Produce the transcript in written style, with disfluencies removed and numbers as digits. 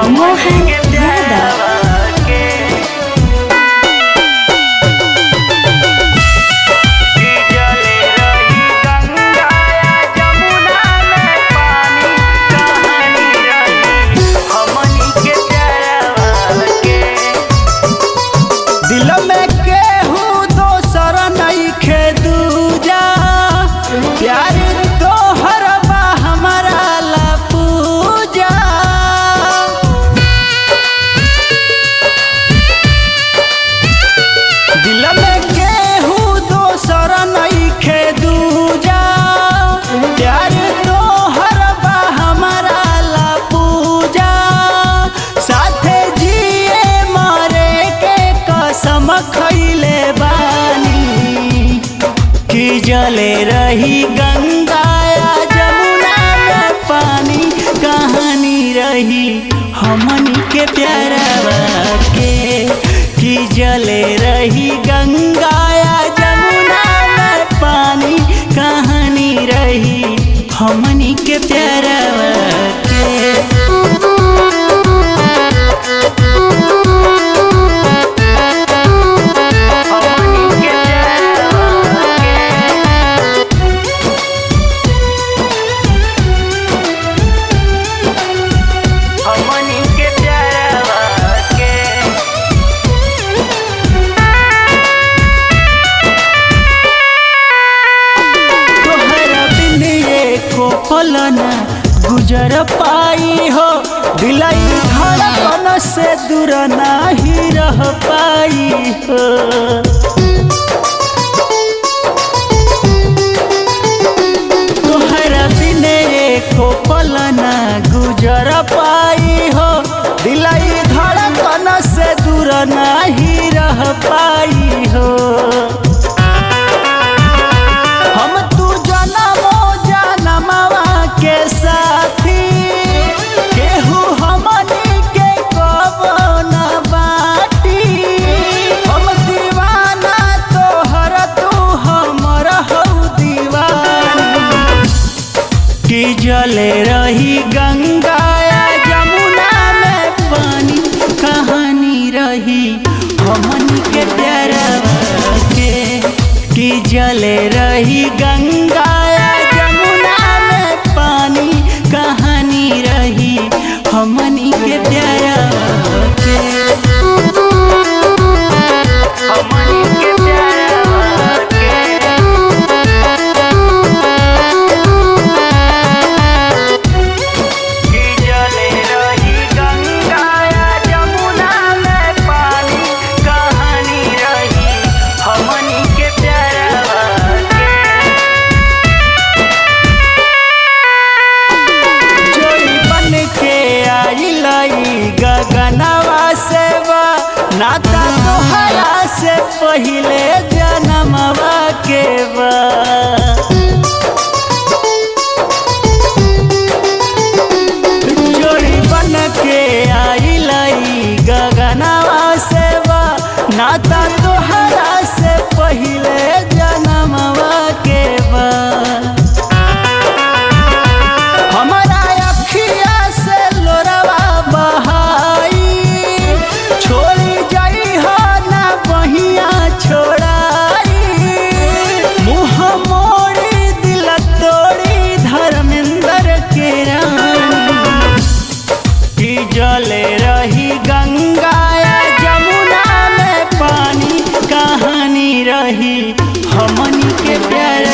मोहन यादव। दिल में केहू दोसर नइखे दूजा, प्यार तोहर बा हमरा ला पूजा। दिल में केहू दोसर नइखे दूजा, प्यार तोहर बा हमरा ला पूजा। साथे जिए मरे के कसम खइले बानी कि जले रही गंगा या जमुना में पानी। कहानी रही हमनी के प्यारवा के कि जले रही गंगा या जमुना में पानी। कहानी रही हमनी के प्यारवा के। फलना गुजर पाई हो, दिलाई धड़कन से दूर नहीं रह पाई हो। तोहरा बिने एको फलना गुजर पाई हो, दिलाई धड़कन से दूर नहीं रह पाई हो। हम तू जनमो जनमवा के साथी, केहू हमनी के कबो न बाटी। हम दीवाना तोहर तू हमर हो दीवानी कि जले रही गंगा या जमुना में पानी। कहानी रही हमनी के प्यारवा के कि जले रही गंगा या जमुना में पानी। कहानी रही हमनी के प्यारवा के। हमनी के प्यारवा के। कि जले रही गंगा या जमुना में पानी। कहानी रही हमनी के प्यारवा के। जोड़ी बन के आइलई गगनवा से बा, नाता तोहरा से पहिले जनमवा के बा। जोड़ी बन के आइलई गगनवा से बा, नाता तोहरा से पहिले जनमवा के बा। हमारा अखिया से लोरवा बहाई, छोड़ी जाई हो ना बहिया छोड़ाई। मुँह मोड़ी दिल तोड़ी धर्मेंद्र के रानी कि जले रही गंगा या जमुना में पानी। कहानी रही हमनी के प्यार